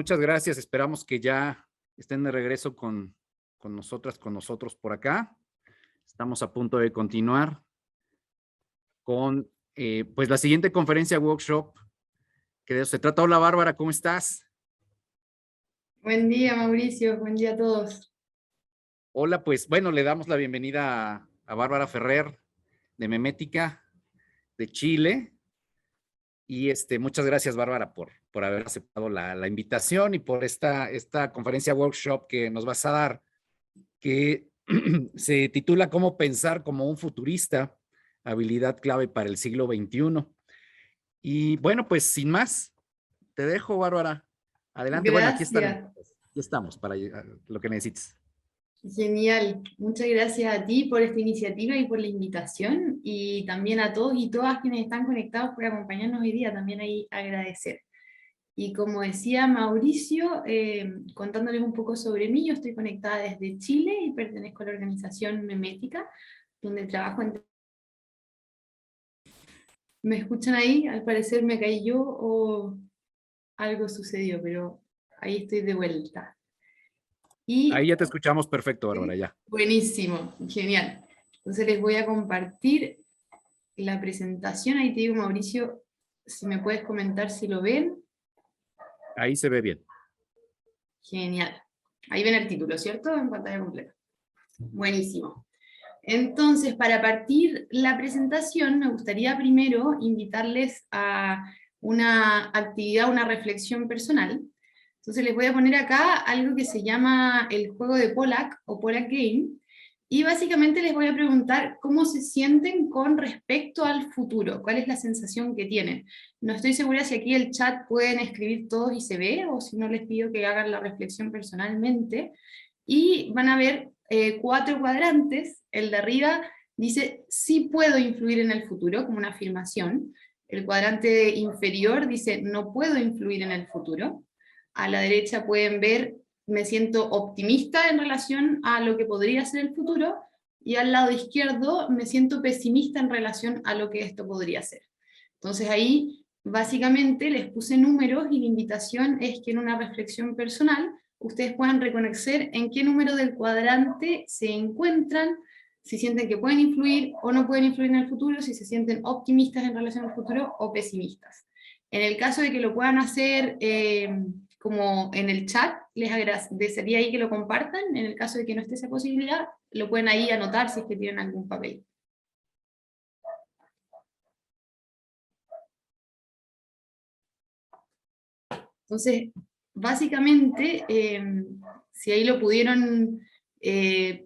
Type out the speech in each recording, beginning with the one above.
muchas gracias. Esperamos que ya estén de regreso con nosotras, con nosotros por acá. Estamos a punto de continuar con pues la siguiente conferencia workshop. Que de eso se trata. Hola Bárbara, ¿cómo estás? Buen día, Mauricio. Buen día a todos. Hola, pues bueno, le damos la bienvenida a Bárbara Ferrer de Memética de Chile. Y muchas gracias, Bárbara, por haber aceptado la invitación y por esta conferencia workshop que nos vas a dar, que se titula Cómo pensar como un futurista, habilidad clave para el siglo XXI. Y bueno, pues sin más, te dejo, Bárbara. Adelante. Bueno, aquí Gracias. estamos para lo que necesites. Genial. Muchas gracias a ti por esta iniciativa y por la invitación, y también a todos y todas quienes están conectados por acompañarnos hoy día, también ahí agradecer. Y como decía Mauricio, contándoles un poco sobre mí, yo estoy conectada desde Chile y pertenezco a la organización Memética, donde trabajo en... ¿Me escuchan ahí? Al parecer me caí yo o algo sucedió, pero ahí estoy de vuelta. Ahí Y ya te escuchamos perfecto, Bárbara, ¿sí? ya. Buenísimo, genial. Entonces les voy a compartir la presentación. Ahí te digo, Mauricio, si me puedes comentar si lo ven. Ahí se ve bien. Genial. Ahí ven el título, ¿cierto? En pantalla completa. Buenísimo. Entonces, para partir la presentación, me gustaría primero invitarles a una actividad, una reflexión personal. Entonces les voy a poner acá algo que se llama el juego de Pollack o Pollack Game, y básicamente les voy a preguntar cómo se sienten con respecto al futuro, cuál es la sensación que tienen. No estoy segura si aquí el chat pueden escribir todos y se ve, o si no les pido que hagan la reflexión personalmente, y van a ver 4 cuadrantes. El de arriba dice sí puedo influir en el futuro, como una afirmación. El cuadrante inferior dice no puedo influir en el futuro. A la derecha pueden ver me siento optimista en relación a lo que podría ser el futuro, y al lado izquierdo me siento pesimista en relación a lo que esto podría ser. Entonces ahí básicamente les puse números, y la invitación es que en una reflexión personal ustedes puedan reconocer en qué número del cuadrante se encuentran, si sienten que pueden influir o no pueden influir en el futuro, si se sienten optimistas en relación al futuro o pesimistas. En el caso de que lo puedan hacer como en el chat, les agradecería ahí que lo compartan. En el caso de que no esté esa posibilidad, lo pueden ahí anotar si es que tienen algún papel. Entonces, básicamente, si ahí lo pudieron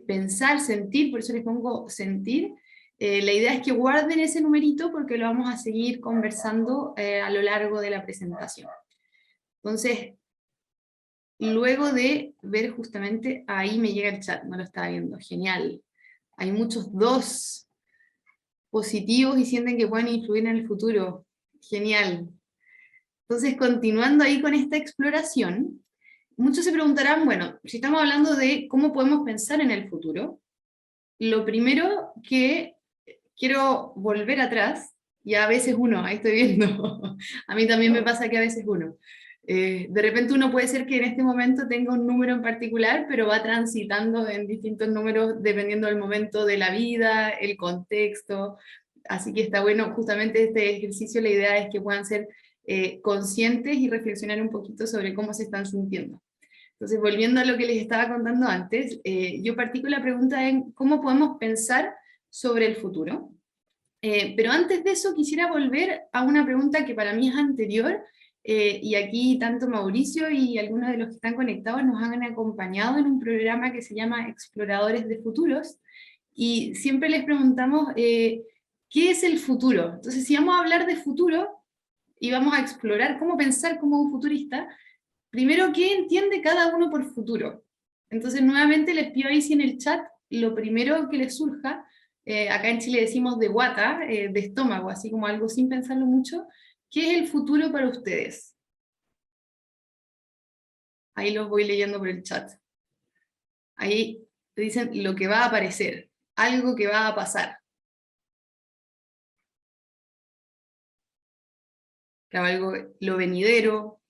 pensar, sentir, por eso les pongo sentir, la idea es que guarden ese numerito porque lo vamos a seguir conversando a lo largo de la presentación. Entonces, luego de ver justamente, ahí me llega el chat, no lo estaba viendo, genial. Hay muchos 2 positivos y sienten que pueden influir en el futuro, genial. Entonces, continuando ahí con esta exploración, muchos se preguntarán, bueno, si estamos hablando de cómo podemos pensar en el futuro, lo primero que quiero volver atrás, y a veces uno, ahí estoy viendo, a mí también me pasa que a veces uno, de repente uno puede ser que en este momento tenga un número en particular, pero va transitando en distintos números dependiendo del momento de la vida, el contexto, así que está bueno, justamente este ejercicio, la idea es que puedan ser conscientes y reflexionar un poquito sobre cómo se están sintiendo. Entonces, volviendo a lo que les estaba contando antes, yo partí con la pregunta en cómo podemos pensar sobre el futuro. Pero antes de eso quisiera volver a una pregunta que para mí es anterior, y aquí tanto Mauricio y algunos de los que están conectados nos han acompañado en un programa que se llama Exploradores de Futuros, y siempre les preguntamos, ¿qué es el futuro? Entonces, si vamos a hablar de futuro y vamos a explorar cómo pensar como un futurista, primero, ¿qué entiende cada uno por futuro? Entonces, nuevamente les pido ahí si en el chat lo primero que les surja, acá en Chile decimos de guata, de estómago, así como algo sin pensarlo mucho, ¿qué es el futuro para ustedes? Ahí los voy leyendo por el chat. Ahí dicen lo que va a aparecer, algo que va a pasar. Claro, algo, lo venidero,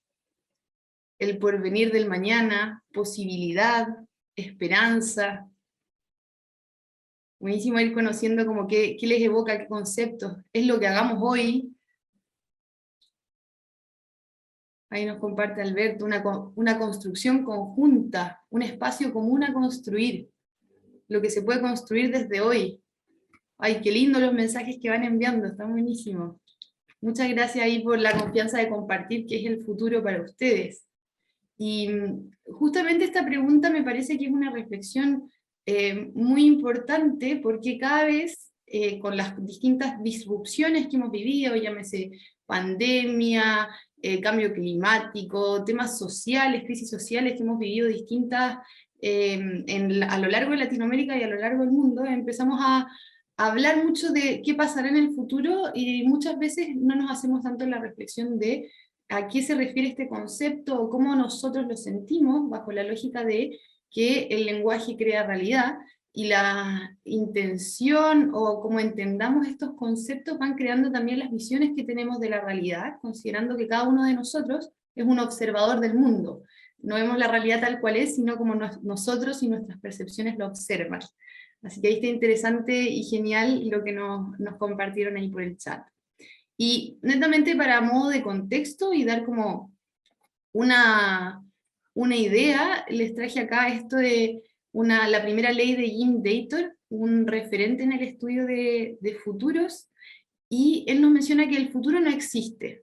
el porvenir del mañana, posibilidad, esperanza. Buenísimo ir conociendo como qué les evoca, qué conceptos. Es lo que hagamos hoy. Ahí nos comparte Alberto, una construcción conjunta, un espacio común a construir, lo que se puede construir desde hoy. Ay, qué lindo los mensajes que van enviando, está buenísimo. Muchas gracias ahí por la confianza de compartir qué es el futuro para ustedes. Y justamente esta pregunta me parece que es una reflexión muy importante, porque cada vez con las distintas disrupciones que hemos vivido, llámese pandemia, cambio climático, temas sociales, crisis sociales que hemos vivido distintas a lo largo de Latinoamérica y a lo largo del mundo, empezamos a hablar mucho de qué pasará en el futuro, y muchas veces no nos hacemos tanto la reflexión de a qué se refiere este concepto o cómo nosotros lo sentimos, bajo la lógica de que el lenguaje crea realidad, y la intención o cómo entendamos estos conceptos van creando también las visiones que tenemos de la realidad, considerando que cada uno de nosotros es un observador del mundo. No vemos la realidad tal cual es, sino como nosotros y nuestras percepciones lo observan. Así que ahí está interesante y genial lo que nos compartieron ahí por el chat. Y netamente para modo de contexto y dar como una idea, les traje acá esto de la primera ley de Jim Dator, un referente en el estudio de futuros, y él nos menciona que el futuro no existe,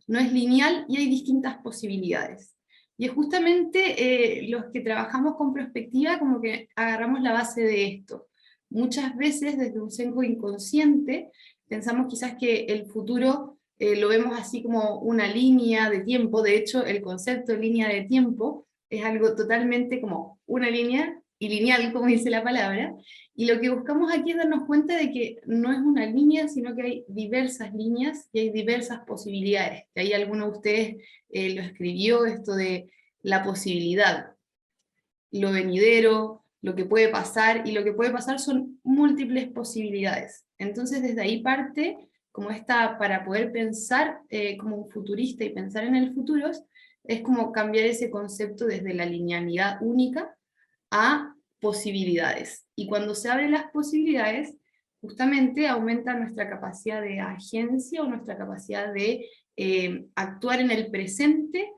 no es lineal y hay distintas posibilidades. Y es justamente los que trabajamos con prospectiva como que agarramos la base de esto. Muchas veces desde un sesgo inconsciente pensamos quizás que el futuro lo vemos así como una línea de tiempo. De hecho el concepto de línea de tiempo es algo totalmente como una línea y lineal, como dice la palabra, y lo que buscamos aquí es darnos cuenta de que no es una línea, sino que hay diversas líneas y hay diversas posibilidades. Que ahí alguno de ustedes lo escribió, esto de la posibilidad, lo venidero, lo que puede pasar, y lo que puede pasar son múltiples posibilidades. Entonces desde ahí parte como para poder pensar como un futurista y pensar en el futuro, es como cambiar ese concepto desde la linealidad única a posibilidades. Y cuando se abren las posibilidades, justamente aumenta nuestra capacidad de agencia o nuestra capacidad de actuar en el presente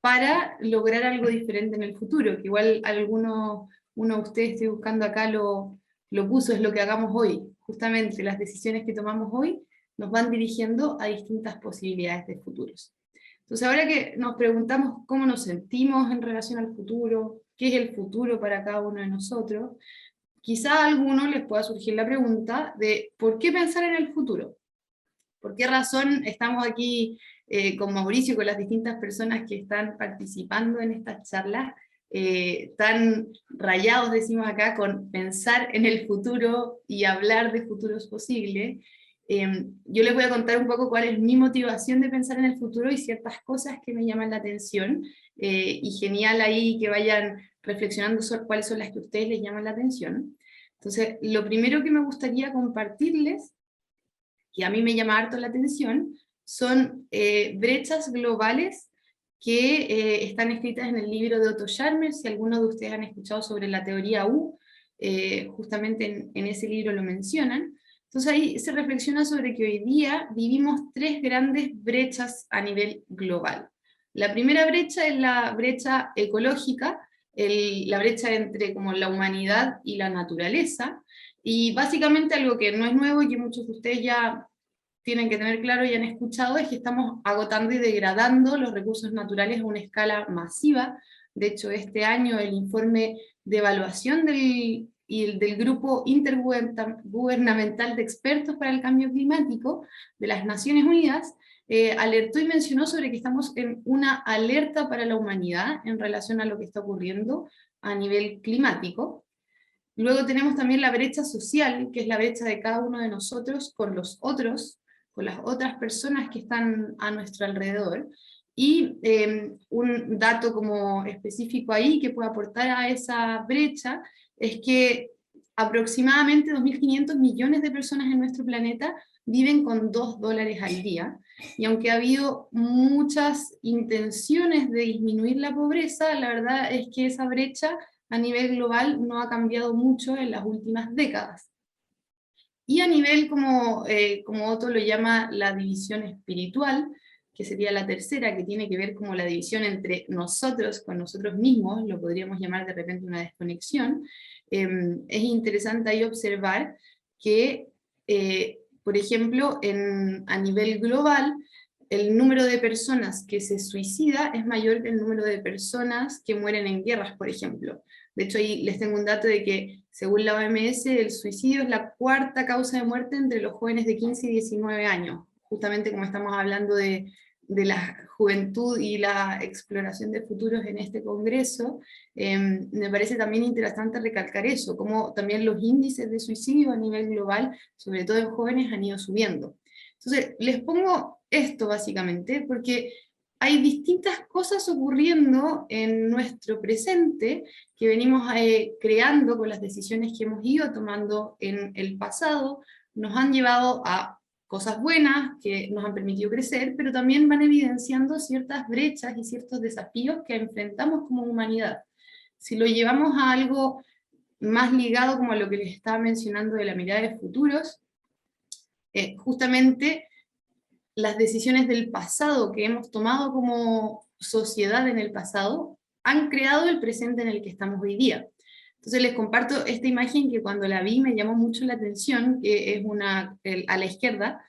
para lograr algo diferente en el futuro, que igual uno de ustedes, estoy buscando acá, lo puso, es lo que hagamos hoy. Justamente las decisiones que tomamos hoy nos van dirigiendo a distintas posibilidades de futuros. Entonces ahora que nos preguntamos cómo nos sentimos en relación al futuro, qué es el futuro para cada uno de nosotros, quizá a alguno les pueda surgir la pregunta de ¿por qué pensar en el futuro? ¿Por qué razón estamos aquí con Mauricio y con las distintas personas que están participando en estas charlas, tan rayados, decimos acá, con pensar en el futuro y hablar de futuros posibles? Yo les voy a contar un poco cuál es mi motivación de pensar en el futuro y ciertas cosas que me llaman la atención, y genial ahí que vayan reflexionando sobre cuáles son las que a ustedes les llaman la atención. Entonces, lo primero que me gustaría compartirles, que a mí me llama harto la atención, son brechas globales que están escritas en el libro de Otto Scharmer. Si algunos de ustedes han escuchado sobre la teoría U, justamente en ese libro lo mencionan. Entonces ahí se reflexiona sobre que hoy día vivimos tres grandes brechas a nivel global. La primera brecha es la brecha ecológica, la brecha entre como la humanidad y la naturaleza, y básicamente algo que no es nuevo y que muchos de ustedes ya tienen que tener claro y han escuchado, es que estamos agotando y degradando los recursos naturales a una escala masiva. De hecho, este año el informe de evaluación del Grupo Intergubernamental de Expertos para el Cambio Climático de las Naciones Unidas alertó y mencionó sobre que estamos en una alerta para la humanidad en relación a lo que está ocurriendo a nivel climático. Luego tenemos también la brecha social, que es la brecha de cada uno de nosotros con los otros, con las otras personas que están a nuestro alrededor. Y un dato como específico ahí que puede aportar a esa brecha es que aproximadamente 2.500 millones de personas en nuestro planeta viven con $2 al día, y aunque ha habido muchas intenciones de disminuir la pobreza, la verdad es que esa brecha a nivel global no ha cambiado mucho en las últimas décadas. Y a nivel, como Otto lo llama, la división espiritual, que sería la tercera, que tiene que ver como la división entre nosotros con nosotros mismos, lo podríamos llamar de repente una desconexión. Es interesante ahí observar que, por ejemplo, a nivel global, el número de personas que se suicida es mayor que el número de personas que mueren en guerras, por ejemplo. De hecho, ahí les tengo un dato de que, según la OMS, el suicidio es la cuarta causa de muerte entre los jóvenes de 15 y 19 años. Justamente como estamos hablando de la juventud y la exploración de futuros en este congreso, me parece también interesante recalcar eso, como también los índices de suicidio a nivel global, sobre todo en jóvenes, han ido subiendo. Entonces, les pongo esto básicamente porque hay distintas cosas ocurriendo en nuestro presente que venimos creando con las decisiones que hemos ido tomando en el pasado, nos han llevado a cosas buenas que nos han permitido crecer, pero también van evidenciando ciertas brechas y ciertos desafíos que enfrentamos como humanidad. Si lo llevamos a algo más ligado como a lo que les estaba mencionando de la mirada de futuros, justamente las decisiones del pasado que hemos tomado como sociedad en el pasado han creado el presente en el que estamos hoy día. Entonces les comparto esta imagen que cuando la vi me llamó mucho la atención, que es a la izquierda,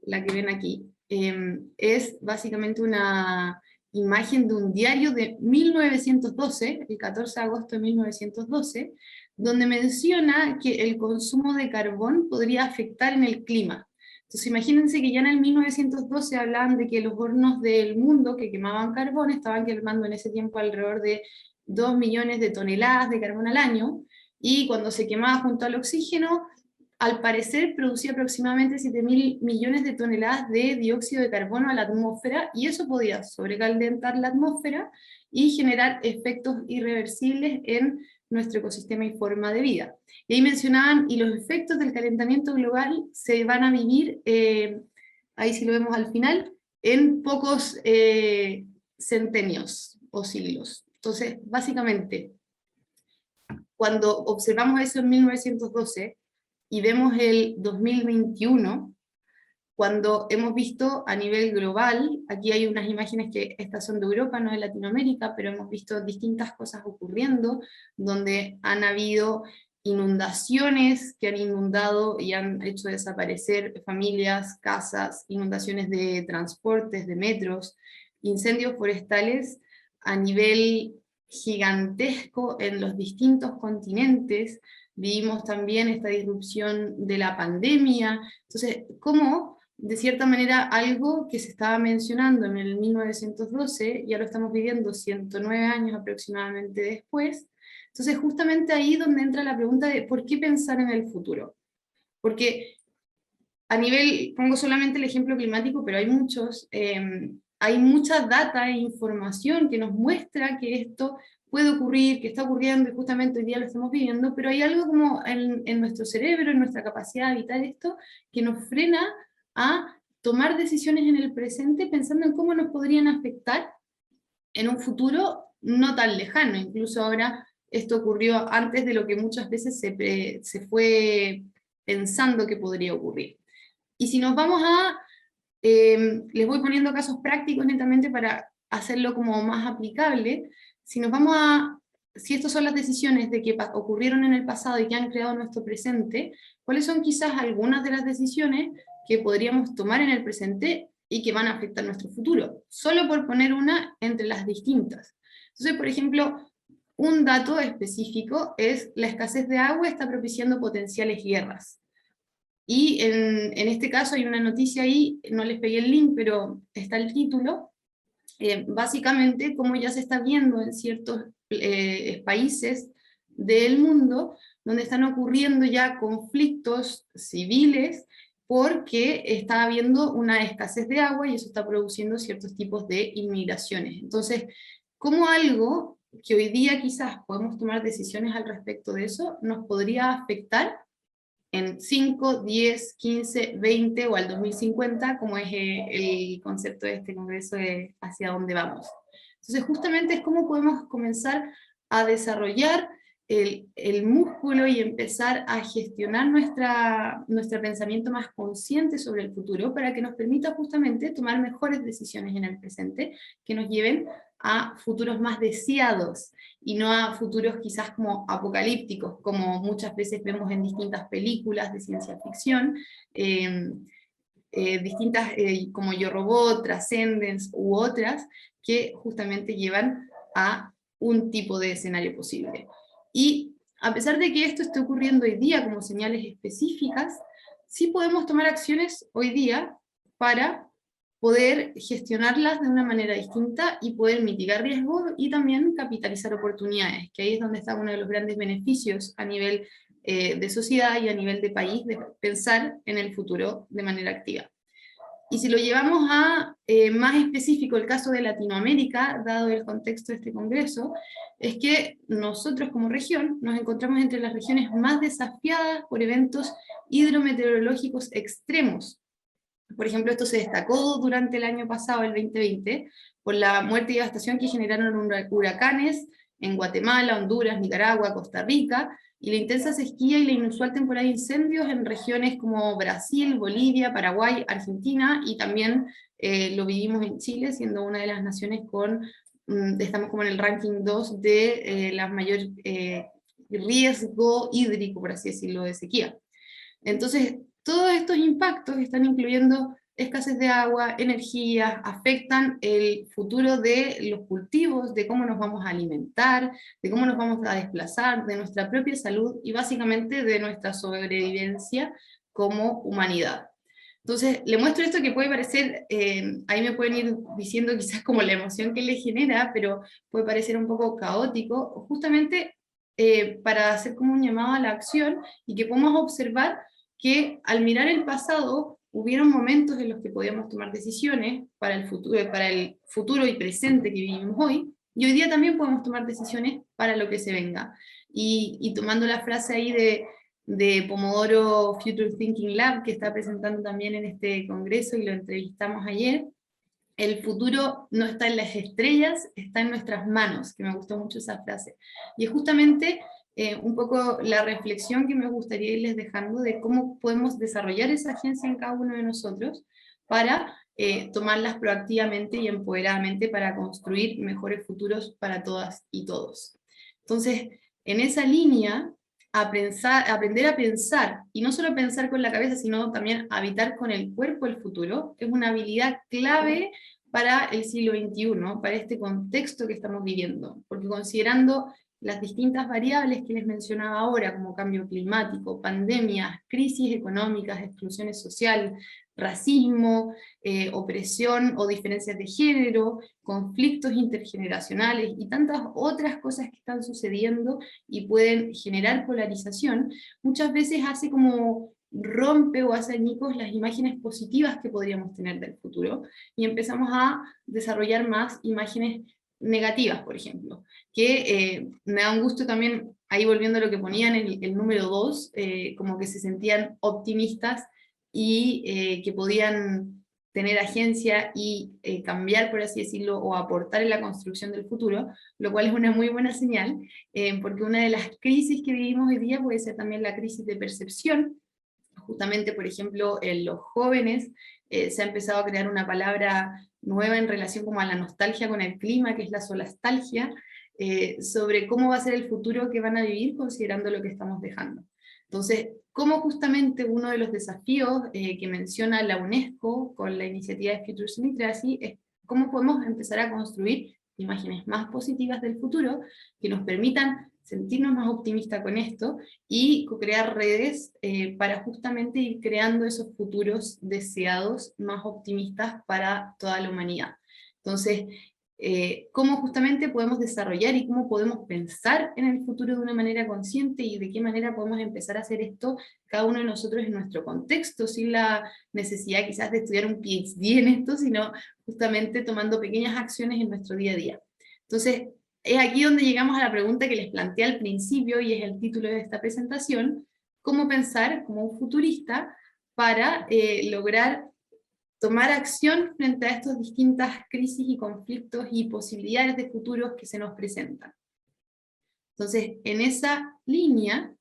la que ven aquí, es básicamente una imagen de un diario de 1912, el 14 de agosto de 1912, donde menciona que el consumo de carbón podría afectar en el clima. Entonces imagínense que ya en el 1912 hablaban de que los hornos del mundo que quemaban carbón estaban quemando en ese tiempo alrededor de 2 millones de toneladas de carbón al año, y cuando se quemaba junto al oxígeno, al parecer producía aproximadamente 7.000 millones de toneladas de dióxido de carbono a la atmósfera, y eso podía sobrecalentar la atmósfera y generar efectos irreversibles en nuestro ecosistema y forma de vida. Y ahí mencionaban, y los efectos del calentamiento global se van a vivir, ahí sí lo vemos al final, en pocos centenios o siglos. Entonces, básicamente, cuando observamos eso en 1912 y vemos el 2021, cuando hemos visto a nivel global, aquí hay unas imágenes que estas son de Europa, no de Latinoamérica, pero hemos visto distintas cosas ocurriendo, donde han habido inundaciones que han inundado y han hecho desaparecer familias, casas, inundaciones de transportes, de metros, incendios forestales a nivel gigantesco en los distintos continentes. Vivimos también esta disrupción de la pandemia. Entonces, ¿cómo de cierta manera algo que se estaba mencionando en el 1912, ya lo estamos viviendo 109 años aproximadamente después? Entonces justamente ahí donde entra la pregunta de ¿por qué pensar en el futuro? Porque a nivel, pongo solamente el ejemplo climático, pero hay muchos, hay mucha data e información que nos muestra que esto puede ocurrir, que está ocurriendo, y justamente hoy día lo estamos viviendo, pero hay algo como en nuestro cerebro, en nuestra capacidad de habitar esto, que nos frena a tomar decisiones en el presente pensando en cómo nos podrían afectar en un futuro no tan lejano. Incluso ahora esto ocurrió antes de lo que muchas veces se fue pensando que podría ocurrir. Y si nos vamos les voy poniendo casos prácticos netamente para hacerlo como más aplicable. Si nos vamos si estas son las decisiones de que ocurrieron en el pasado y que han creado nuestro presente, ¿cuáles son quizás algunas de las decisiones que podríamos tomar en el presente y que van a afectar nuestro futuro? Solo por poner una entre las distintas. Entonces, por ejemplo, un dato específico es la escasez de agua está propiciando potenciales guerras. Y en este caso hay una noticia ahí, no les pegué el link, pero está el título, básicamente como ya se está viendo en ciertos países del mundo, donde están ocurriendo ya conflictos civiles, porque está habiendo una escasez de agua y eso está produciendo ciertos tipos de inmigraciones. Entonces, como algo que hoy día quizás podemos tomar decisiones al respecto de eso, nos podría afectar en 5, 10, 15, 20 o al 2050, como es el concepto de este congreso de hacia dónde vamos. Entonces justamente es cómo podemos comenzar a desarrollar el músculo y empezar a gestionar nuestro pensamiento más consciente sobre el futuro para que nos permita justamente tomar mejores decisiones en el presente que nos lleven a futuros más deseados y no a futuros quizás como apocalípticos, como muchas veces vemos en distintas películas de ciencia ficción, distintas como Yo Robot, Transcendence u otras, que justamente llevan a un tipo de escenario posible. Y a pesar de que esto esté ocurriendo hoy día como señales específicas, sí podemos tomar acciones hoy día para poder gestionarlas de una manera distinta y poder mitigar riesgos y también capitalizar oportunidades, que ahí es donde está uno de los grandes beneficios a nivel de sociedad y a nivel de país, de pensar en el futuro de manera activa. Y si lo llevamos a más específico el caso de Latinoamérica, dado el contexto de este congreso, es que nosotros como región nos encontramos entre las regiones más desafiadas por eventos hidrometeorológicos extremos. Por ejemplo, esto se destacó durante el año pasado, el 2020, por la muerte y devastación que generaron huracanes en Guatemala, Honduras, Nicaragua, Costa Rica, y la intensa sequía y la inusual temporada de incendios en regiones como Brasil, Bolivia, Paraguay, Argentina, y también lo vivimos en Chile, siendo una de las naciones estamos como en el ranking 2 de la mayor riesgo hídrico, por así decirlo, de sequía. Entonces, todos estos impactos están incluyendo escasez de agua, energía, afectan el futuro de los cultivos, de cómo nos vamos a alimentar, de cómo nos vamos a desplazar, de nuestra propia salud y básicamente de nuestra sobrevivencia como humanidad. Entonces, le muestro esto que puede parecer, ahí me pueden ir diciendo quizás como la emoción que le genera, pero puede parecer un poco caótico, justamente para hacer como un llamado a la acción y que podamos observar que al mirar el pasado hubieron momentos en los que podíamos tomar decisiones para el futuro y presente que vivimos hoy, y hoy día también podemos tomar decisiones para lo que se venga. Y tomando la frase ahí de Pomodoro Future Thinking Lab, que está presentando también en este congreso y lo entrevistamos ayer, el futuro no está en las estrellas, está en nuestras manos, que me gustó mucho esa frase. Y es justamente un poco la reflexión que me gustaría irles dejando de cómo podemos desarrollar esa agencia en cada uno de nosotros para tomarlas proactivamente y empoderadamente para construir mejores futuros para todas y todos. Entonces, en esa línea, aprender a pensar, y no solo pensar con la cabeza, sino también habitar con el cuerpo el futuro, es una habilidad clave para el siglo XXI, para este contexto que estamos viviendo, porque considerando las distintas variables que les mencionaba ahora, como cambio climático, pandemias, crisis económicas, exclusiones sociales, racismo, opresión o diferencias de género, conflictos intergeneracionales y tantas otras cosas que están sucediendo y pueden generar polarización, muchas veces hace como rompe o hace añicos las imágenes positivas que podríamos tener del futuro, y empezamos a desarrollar más imágenes negativas, por ejemplo, que me da un gusto también, ahí volviendo a lo que ponían el número 2, como que se sentían optimistas y que podían tener agencia y cambiar, por así decirlo, o aportar en la construcción del futuro, lo cual es una muy buena señal, porque una de las crisis que vivimos hoy día puede ser también la crisis de percepción. Justamente, por ejemplo, en los jóvenes se ha empezado a crear una palabra nueva en relación como a la nostalgia con el clima, que es la solastalgia, sobre cómo va a ser el futuro que van a vivir considerando lo que estamos dejando. Entonces, cómo justamente uno de los desafíos que menciona la UNESCO con la iniciativa de Futures in Literacy es cómo podemos empezar a construir imágenes más positivas del futuro que nos permitan sentirnos más optimistas con esto y crear redes para justamente ir creando esos futuros deseados más optimistas para toda la humanidad. Entonces, cómo justamente podemos desarrollar y cómo podemos pensar en el futuro de una manera consciente y de qué manera podemos empezar a hacer esto cada uno de nosotros en nuestro contexto, sin la necesidad quizás de estudiar un PhD en esto, sino justamente tomando pequeñas acciones en nuestro día a día. Entonces, es aquí donde llegamos a la pregunta que les planteé al principio, y es el título de esta presentación: cómo pensar como un futurista para lograr tomar acción frente a estas distintas crisis y conflictos y posibilidades de futuros que se nos presentan. Entonces, en esa línea,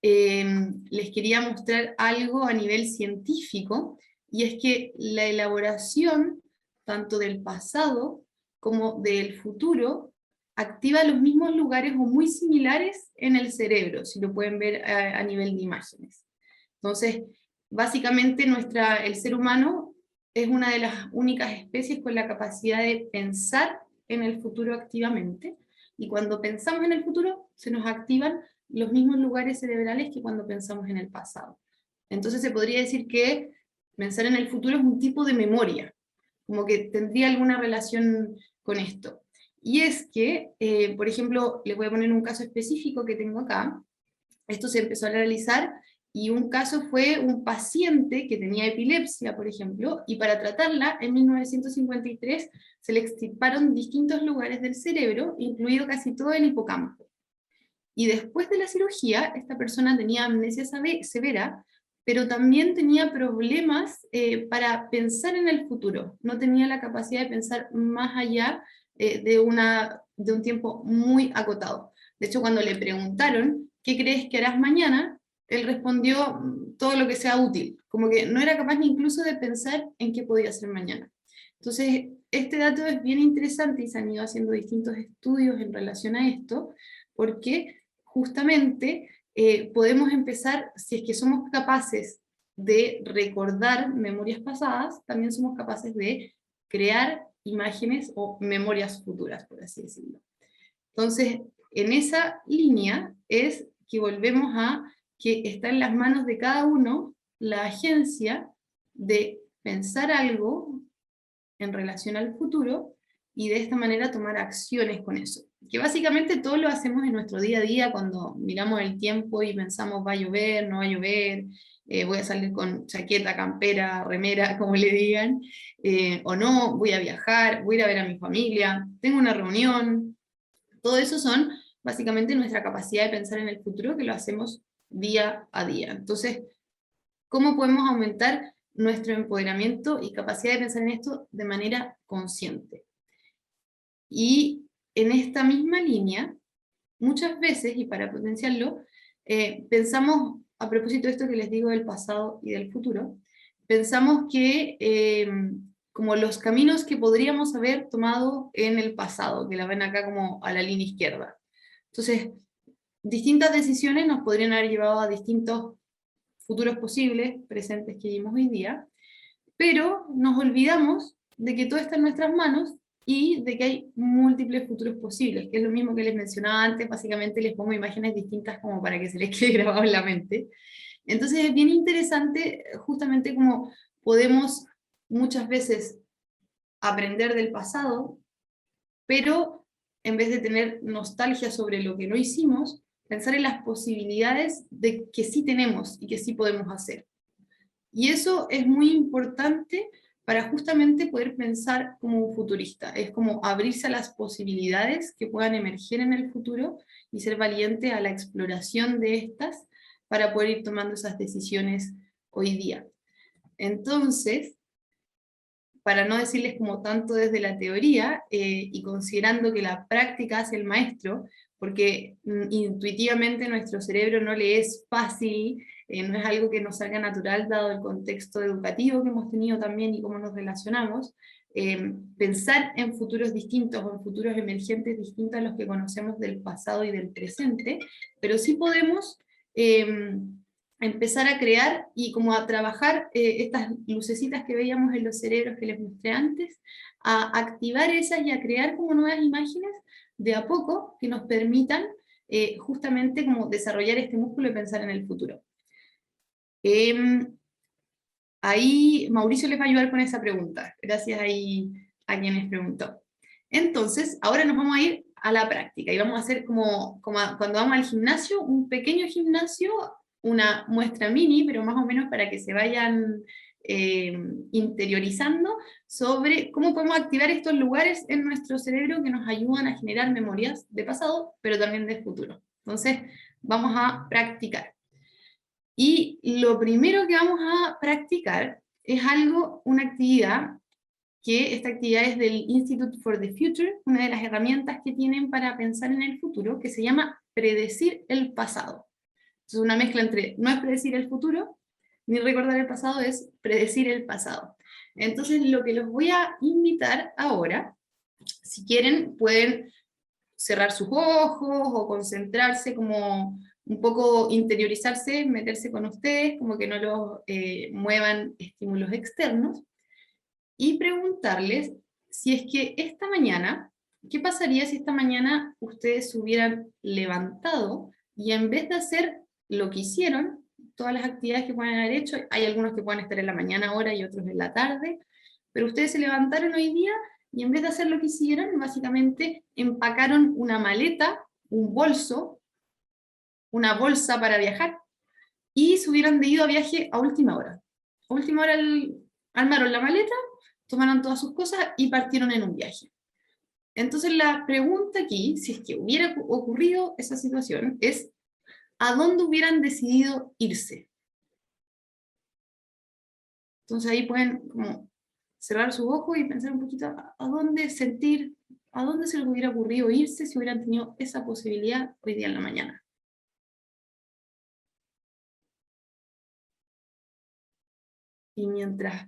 les quería mostrar algo a nivel científico, y es que la elaboración tanto del pasado como del futuro activa los mismos lugares o muy similares en el cerebro, si lo pueden ver a nivel de imágenes. Entonces, básicamente el ser humano es una de las únicas especies con la capacidad de pensar en el futuro activamente, y cuando pensamos en el futuro se nos activan los mismos lugares cerebrales que cuando pensamos en el pasado. Entonces se podría decir que pensar en el futuro es un tipo de memoria, como que tendría alguna relación con esto. Y es que, por ejemplo, les voy a poner un caso específico que tengo acá. Esto se empezó a realizar, y un caso fue un paciente que tenía epilepsia, por ejemplo, y para tratarla, en 1953, se le extirparon distintos lugares del cerebro, incluido casi todo el hipocampo. Y después de la cirugía, esta persona tenía amnesia severa, pero también tenía problemas para pensar en el futuro. No tenía la capacidad de pensar más allá de un tiempo muy acotado. De hecho, cuando le preguntaron, ¿qué crees que harás mañana?, él respondió todo lo que sea útil, como que no era capaz ni incluso de pensar en qué podía hacer mañana. Entonces, este dato es bien interesante y se han ido haciendo distintos estudios en relación a esto, porque justamente podemos empezar, si es que somos capaces de recordar memorias pasadas, también somos capaces de crear imágenes o memorias futuras, por así decirlo. Entonces, en esa línea es que volvemos a que está en las manos de cada uno la agencia de pensar algo en relación al futuro, y de esta manera tomar acciones con eso. Que básicamente todo lo hacemos en nuestro día a día, cuando miramos el tiempo y pensamos, va a llover, no va a llover, voy a salir con chaqueta, campera, remera, como le digan, o no, voy a viajar, voy a ir a ver a mi familia, tengo una reunión. Todo eso son básicamente nuestra capacidad de pensar en el futuro, que lo hacemos día a día. Entonces, ¿cómo podemos aumentar nuestro empoderamiento y capacidad de pensar en esto de manera consciente? Y en esta misma línea, muchas veces, y para potenciarlo, pensamos, a propósito de esto que les digo del pasado y del futuro, pensamos que como los caminos que podríamos haber tomado en el pasado, que la ven acá como a la línea izquierda. Entonces, distintas decisiones nos podrían haber llevado a distintos futuros posibles, presentes que vivimos hoy día, pero nos olvidamos de que todo está en nuestras manos y de que hay múltiples futuros posibles, que es lo mismo que les mencionaba antes. Básicamente les pongo imágenes distintas como para que se les quede grabado en la mente. Entonces es bien interesante justamente cómo podemos muchas veces aprender del pasado, pero en vez de tener nostalgia sobre lo que no hicimos, pensar en las posibilidades de que sí tenemos y que sí podemos hacer. Y eso es muy importante para justamente poder pensar como un futurista. Es como abrirse a las posibilidades que puedan emerger en el futuro y ser valiente a la exploración de estas para poder ir tomando esas decisiones hoy día. Entonces, para no decirles como tanto desde la teoría, y considerando que la práctica hace el maestro, porque intuitivamente nuestro cerebro no le es fácil, no es algo que nos salga natural dado el contexto educativo que hemos tenido también y cómo nos relacionamos, pensar en futuros distintos o en futuros emergentes distintos a los que conocemos del pasado y del presente, pero sí podemos empezar a crear y como a trabajar estas lucecitas que veíamos en los cerebros que les mostré antes, a activar esas y a crear como nuevas imágenes de a poco que nos permitan justamente como desarrollar este músculo y pensar en el futuro. Ahí Mauricio les va a ayudar con esa pregunta, gracias ahí a quien les preguntó. Entonces, ahora nos vamos a ir a la práctica y vamos a hacer como cuando vamos al gimnasio, un pequeño gimnasio, una muestra mini, pero más o menos para que se vayan interiorizando sobre cómo podemos activar estos lugares en nuestro cerebro que nos ayudan a generar memorias de pasado, pero también de futuro. Entonces, vamos a practicar. Y lo primero que vamos a practicar es una actividad que esta actividad es del Institute for the Future, una de las herramientas que tienen para pensar en el futuro, que se llama predecir el pasado. Es una mezcla entre, no es predecir el futuro, ni recordar el pasado, es predecir el pasado. Entonces lo que los voy a invitar ahora, si quieren pueden cerrar sus ojos o concentrarse como un poco interiorizarse, meterse con ustedes, como que no los muevan estímulos externos, y preguntarles si es que esta mañana, ¿qué pasaría si esta mañana ustedes se hubieran levantado y en vez de hacer lo que hicieron, todas las actividades que pueden haber hecho, hay algunos que pueden estar en la mañana ahora y otros en la tarde, pero ustedes se levantaron hoy día y en vez de hacer lo que hicieron, básicamente empacaron una maleta, un bolso, una bolsa para viajar, y se hubieran ido a viaje a última hora. A última hora armaron la maleta, tomaron todas sus cosas y partieron en un viaje. Entonces la pregunta aquí, si es que hubiera ocurrido esa situación, es ¿a dónde hubieran decidido irse? Entonces ahí pueden como cerrar sus ojos y pensar un poquito a dónde sentir, a dónde se les hubiera ocurrido irse si hubieran tenido esa posibilidad hoy día en la mañana. Y mientras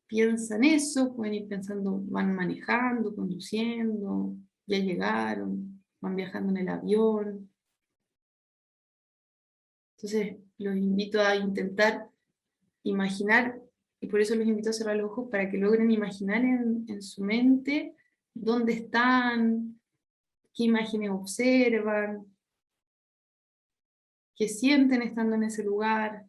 piensan eso, pueden ir pensando, van manejando, conduciendo, ya llegaron, van viajando en el avión. Entonces los invito a intentar imaginar, y por eso los invito a cerrar los ojos, para que logren imaginar en su mente dónde están, qué imágenes observan, qué sienten estando en ese lugar.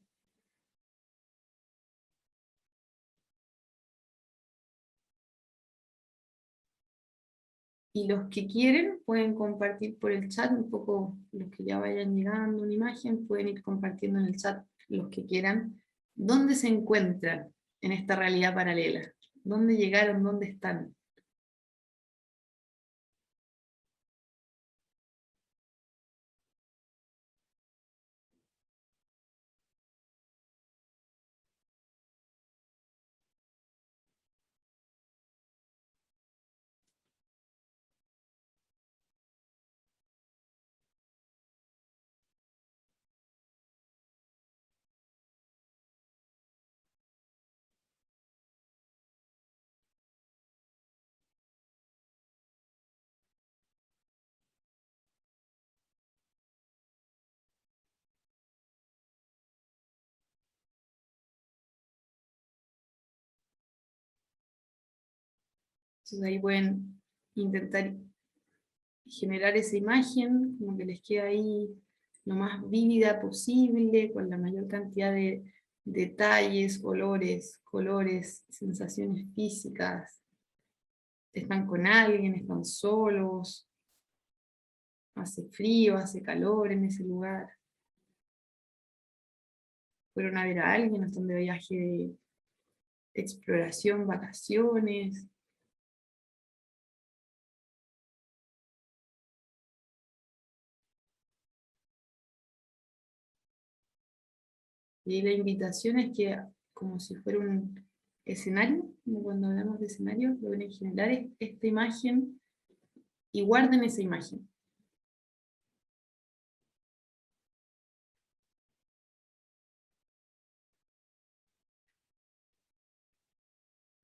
Y los que quieren pueden compartir por el chat, un poco los que ya vayan llegando una imagen, pueden ir compartiendo en el chat los que quieran, dónde se encuentran en esta realidad paralela, dónde llegaron, dónde están. Entonces ahí pueden intentar generar esa imagen, como que les queda ahí lo más vívida posible, con la mayor cantidad de detalles, olores, colores, sensaciones físicas. Están con alguien, están solos, hace frío, hace calor en ese lugar. Fueron a ver a alguien, están de viaje de exploración, vacaciones. Y la invitación es que, como si fuera un escenario, como cuando hablamos de escenario, logren generar esta imagen y guarden esa imagen.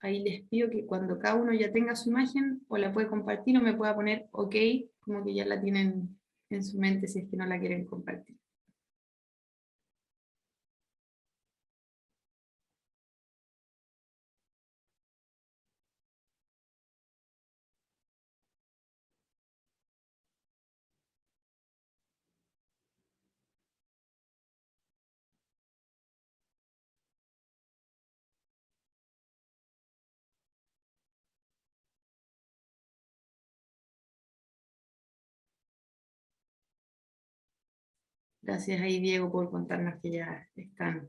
Ahí les pido que cuando cada uno ya tenga su imagen, o la puede compartir o me pueda poner OK, como que ya la tienen en su mente si es que no la quieren compartir. Gracias ahí, Diego, por contarnos que ya están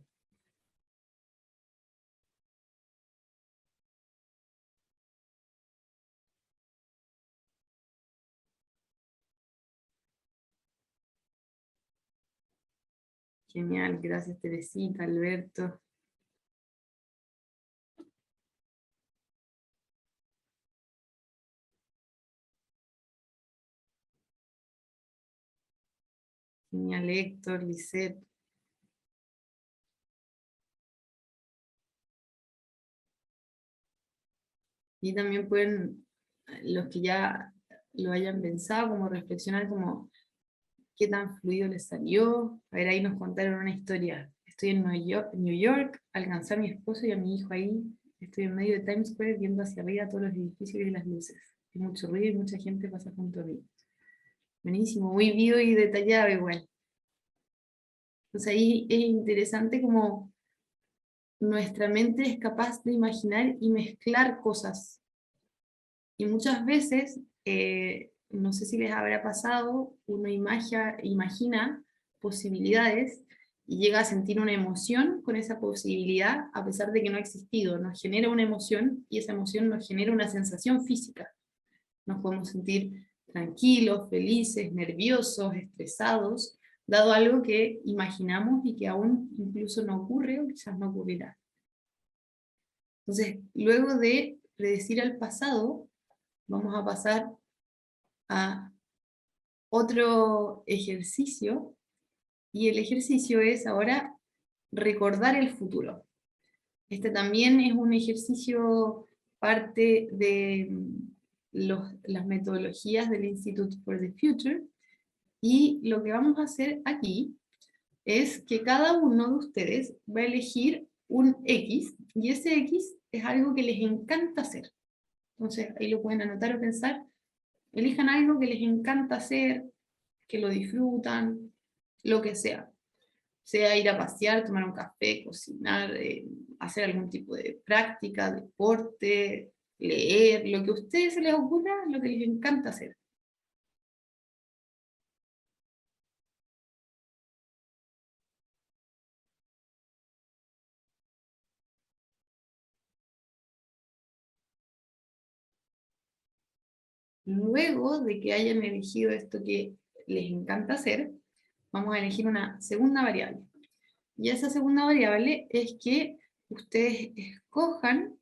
Genial, gracias Teresita, Alberto. Genial, Héctor, Lisette. Y también pueden, los que ya lo hayan pensado, como reflexionar como qué tan fluido les salió. A ver, ahí nos contaron una historia. Estoy en New York, alcancé a mi esposo y a mi hijo ahí. Estoy en medio de Times Square viendo hacia arriba todos los edificios y las luces. Hay mucho ruido y mucha gente pasa junto a mí. Buenísimo, muy vivo y detallado igual. Entonces ahí es interesante como nuestra mente es capaz de imaginar y mezclar cosas. Y muchas veces, no sé si les habrá pasado, uno imagina posibilidades y llega a sentir una emoción con esa posibilidad, a pesar de que no ha existido. Nos genera una emoción y esa emoción nos genera una sensación física. Nos podemos sentir tranquilos, felices, nerviosos, estresados, dado algo que imaginamos y que aún incluso no ocurre o quizás no ocurrirá. Entonces, luego de predecir al pasado, vamos a pasar a otro ejercicio, y el ejercicio es ahora recordar el futuro. Este también es un ejercicio parte de las metodologías del Institute for the Future, y lo que vamos a hacer aquí es que cada uno de ustedes va a elegir un X, y ese X es algo que les encanta hacer. Entonces ahí lo pueden anotar o pensar. Elijan algo que les encanta hacer, que lo disfrutan, lo que sea. Sea ir a pasear, tomar un café, cocinar, hacer algún tipo de práctica, deporte, leer, lo que a ustedes se les ocurra, lo que les encanta hacer. Luego de que hayan elegido esto que les encanta hacer, vamos a elegir una segunda variable. Y esa segunda variable es que ustedes escojan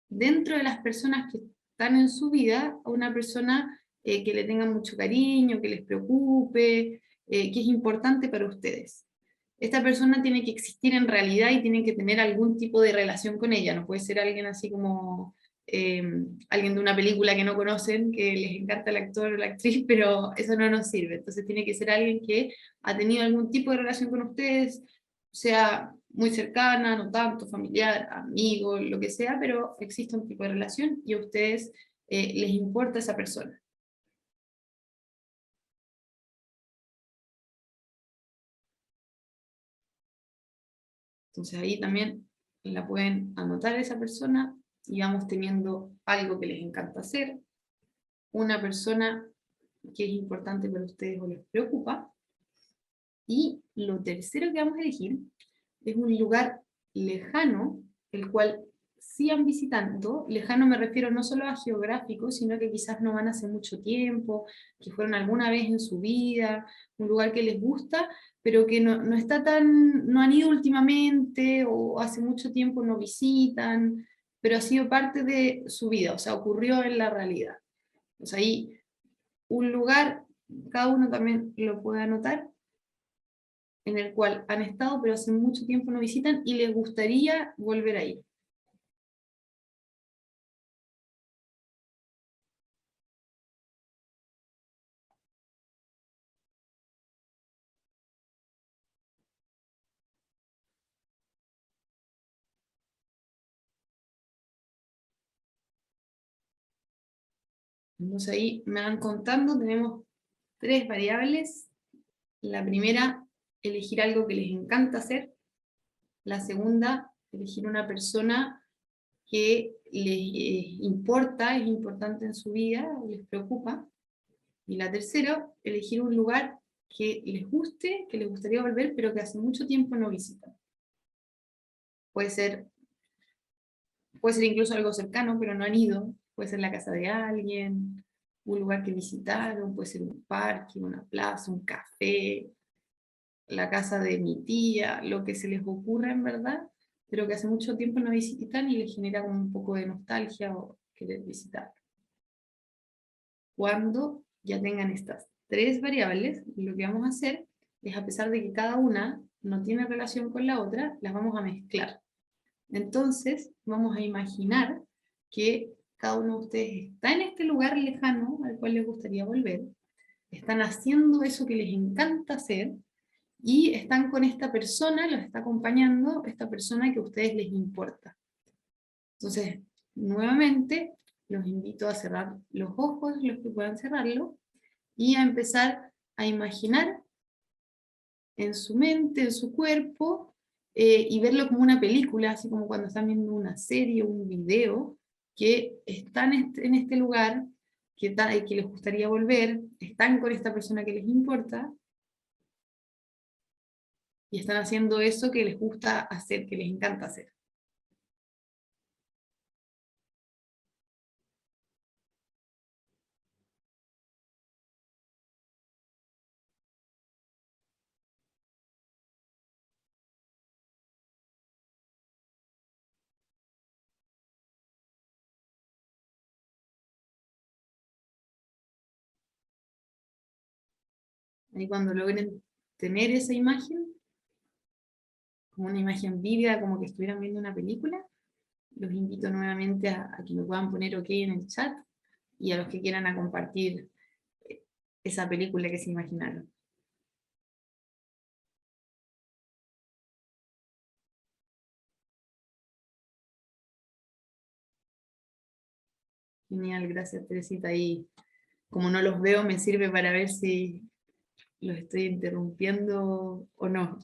dentro de las personas que están en su vida a una persona que le tenga mucho cariño, que les preocupe, que es importante para ustedes. Esta persona tiene que existir en realidad y tiene que tener algún tipo de relación con ella, no puede ser alguien así como eh, alguien de una película que no conocen, que les encanta el actor o la actriz, pero eso no nos sirve. Entonces tiene que ser alguien que ha tenido algún tipo de relación con ustedes, sea muy cercana, no tanto, familiar, amigo, lo que sea, pero existe un tipo de relación y a ustedes les importa esa persona. Entonces ahí también la pueden anotar esa persona y vamos teniendo algo que les encanta hacer, una persona que es importante para ustedes o les preocupa, y lo tercero que vamos a elegir es un lugar lejano, el cual sigan visitando. Lejano me refiero no solo a geográfico, sino que quizás no van hace mucho tiempo, que fueron alguna vez en su vida, un lugar que les gusta, pero que no está tan, no han ido últimamente, o hace mucho tiempo no visitan, pero ha sido parte de su vida, o sea, ocurrió en la realidad. O sea, ahí un lugar, cada uno también lo puede anotar, en el cual han estado pero hace mucho tiempo no visitan y les gustaría volver a ir. Entonces ahí me van contando, tenemos 3 variables. La primera, elegir algo que les encanta hacer. La segunda, elegir una persona que les importa, es importante en su vida, o les preocupa. Y la tercera, elegir un lugar que les guste, que les gustaría volver, pero que hace mucho tiempo no visitan. Puede ser incluso algo cercano, pero no han ido. Puede ser la casa de alguien, un lugar que visitaron, puede ser un parque, una plaza, un café, la casa de mi tía, lo que se les ocurra en verdad, pero que hace mucho tiempo no visitan y les genera como un poco de nostalgia o querer visitar. Cuando ya tengan estas tres variables, lo que vamos a hacer es, a pesar de que cada una no tiene relación con la otra, las vamos a mezclar. Entonces, vamos a imaginar que cada uno de ustedes está en este lugar lejano al cual les gustaría volver, están haciendo eso que les encanta hacer, y están con esta persona, los está acompañando, esta persona que a ustedes les importa. Entonces, nuevamente, los invito a cerrar los ojos, los que puedan cerrarlo, y a empezar a imaginar en su mente, en su cuerpo, y verlo como una película, así como cuando están viendo una serie o un video, que están en este lugar, que les gustaría volver, están con esta persona que les importa, y están haciendo eso que les gusta hacer, que les encanta hacer. Ahí cuando logren tener esa imagen, como una imagen vívida, como que estuvieran viendo una película, los invito nuevamente a que me puedan poner OK en el chat, y a los que quieran a compartir esa película que se imaginaron. Genial, gracias Teresita. Y como no los veo, me sirve para ver si los estoy interrumpiendo o no.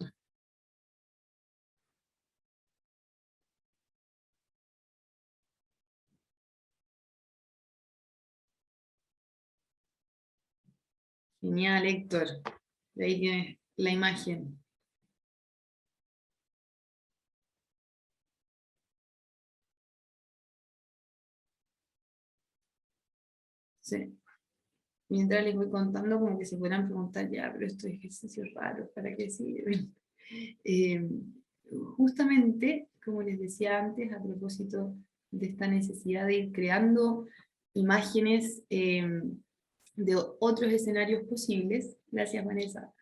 Genial, Héctor. De ahí tienes la imagen. Sí. Mientras les voy contando, como que se podrán preguntar, ya, pero estos ejercicios raros, ¿para qué sirven? Eh, Justamente, como les decía antes, a propósito de esta necesidad de ir creando imágenes de otros escenarios posibles, gracias Vanessa,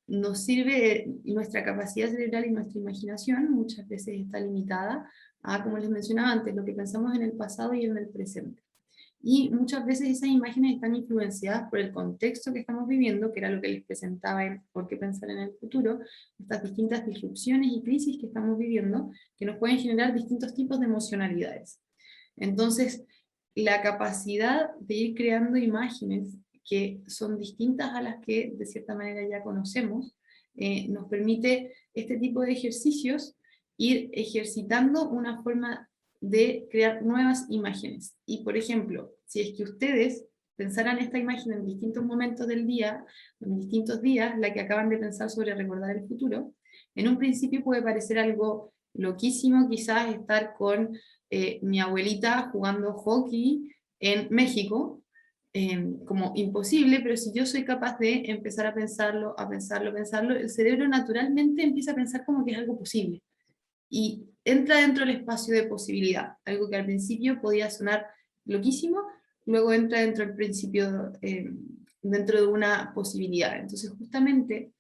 nos sirve nuestra capacidad cerebral y nuestra imaginación, muchas veces está limitada a, como les mencionaba antes, lo que pensamos en el pasado y en el presente. Y muchas veces esas imágenes están influenciadas por el contexto que estamos viviendo, que era lo que les presentaba en Por qué pensar en el futuro, estas distintas disrupciones y crisis que estamos viviendo, que nos pueden generar distintos tipos de emocionalidades. Entonces, la capacidad de ir creando imágenes que son distintas a las que de cierta manera ya conocemos, nos permite este tipo de ejercicios ir ejercitando una forma de crear nuevas imágenes. Y por ejemplo, si es que ustedes pensaran esta imagen en distintos momentos del día, en distintos días, la que acaban de pensar sobre recordar el futuro, en un principio puede parecer algo loquísimo, quizás estar con mi abuelita jugando hockey en México, como imposible, pero si yo soy capaz de empezar a pensarlo, a pensarlo, a pensarlo, el cerebro naturalmente empieza a pensar como que es algo posible. Y entra dentro del espacio de posibilidad, algo que al principio podía sonar loquísimo, luego entra dentro del principio, dentro de una posibilidad. Entonces justamente,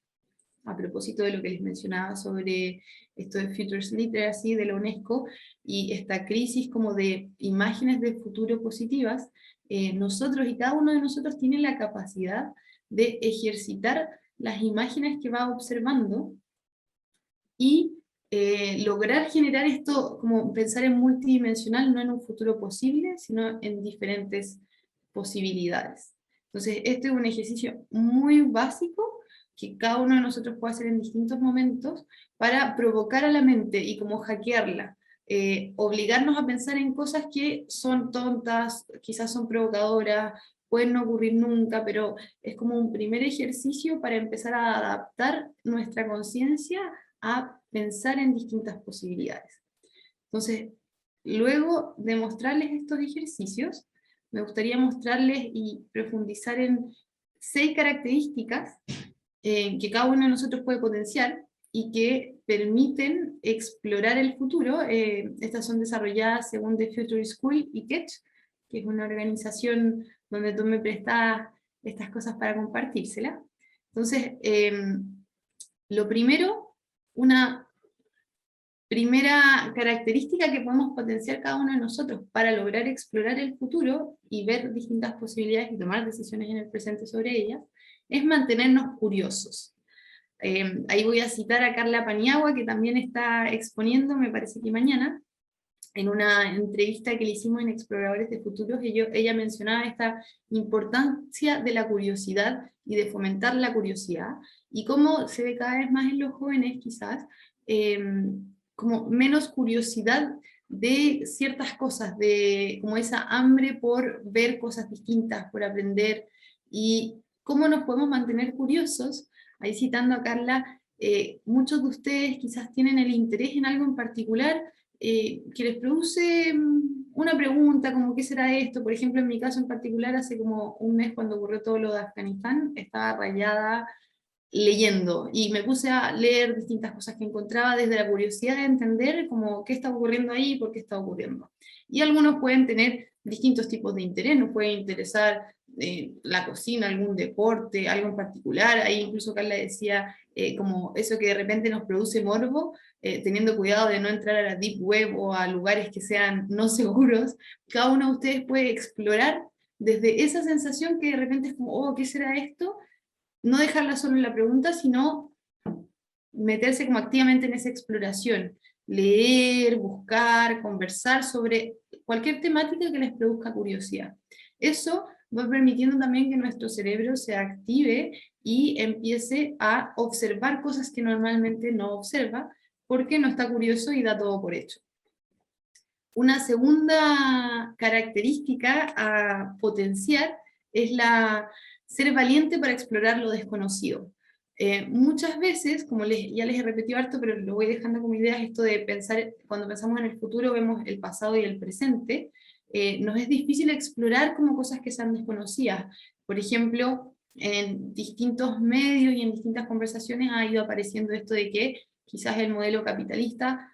a propósito de lo que les mencionaba sobre esto de Futures Literacy de la UNESCO, y esta crisis como de imágenes de futuro positivas, nosotros y cada uno de nosotros tiene la capacidad de ejercitar las imágenes que va observando y lograr generar esto, como pensar en multidimensional, no en un futuro posible, sino en diferentes posibilidades. Entonces, este es un ejercicio muy básico que cada uno de nosotros puede hacer en distintos momentos para provocar a la mente y como hackearla, obligarnos a pensar en cosas que son tontas, quizás son provocadoras, pueden no ocurrir nunca, pero es como un primer ejercicio para empezar a adaptar nuestra conciencia a pensar en distintas posibilidades. Entonces, luego de mostrarles estos ejercicios, me gustaría mostrarles y profundizar en 6 características que cada uno de nosotros puede potenciar y que permiten explorar el futuro. Estas son desarrolladas según The Future School y Ketch, que es una organización donde tú me prestas estas cosas para compartírselas. Entonces, lo primero, una primera característica que podemos potenciar cada uno de nosotros para lograr explorar el futuro y ver distintas posibilidades y tomar decisiones en el presente sobre ellas, es mantenernos curiosos. Ahí voy a citar a Carla Paniagua, que también está exponiendo, me parece que mañana, en una entrevista que le hicimos en Exploradores de Futuros, ella mencionaba esta importancia de la curiosidad y de fomentar la curiosidad, y cómo se ve cada vez más en los jóvenes quizás, como menos curiosidad de ciertas cosas, de como esa hambre por ver cosas distintas, por aprender, y cómo nos podemos mantener curiosos. Ahí citando a Carla, muchos de ustedes quizás tienen el interés en algo en particular, que les produce una pregunta, como ¿qué será esto? Por ejemplo, en mi caso en particular, hace como un mes cuando ocurrió todo lo de Afganistán, estaba rayada leyendo, y me puse a leer distintas cosas que encontraba desde la curiosidad de entender como qué está ocurriendo ahí y por qué está ocurriendo. Y algunos pueden tener distintos tipos de interés, nos puede interesar la cocina, algún deporte, algo en particular. Ahí incluso Carla decía como eso que de repente nos produce morbo, teniendo cuidado de no entrar a la deep web o a lugares que sean no seguros. Cada uno de ustedes puede explorar desde esa sensación que de repente es como, oh, ¿qué será esto? No dejarla solo en la pregunta, sino meterse como activamente en esa exploración, leer, buscar, conversar sobre cualquier temática que les produzca curiosidad. Eso va permitiendo también que nuestro cerebro se active y empiece a observar cosas que normalmente no observa, porque no está curioso y da todo por hecho. Una segunda característica a potenciar es ser valiente para explorar lo desconocido. Muchas veces, como ya les he repetido harto, pero lo voy dejando como idea, esto de pensar, cuando pensamos en el futuro vemos el pasado y el presente, nos es difícil explorar como cosas que sean desconocidas. Por ejemplo, en distintos medios y en distintas conversaciones ha ido apareciendo esto de que quizás el modelo capitalista,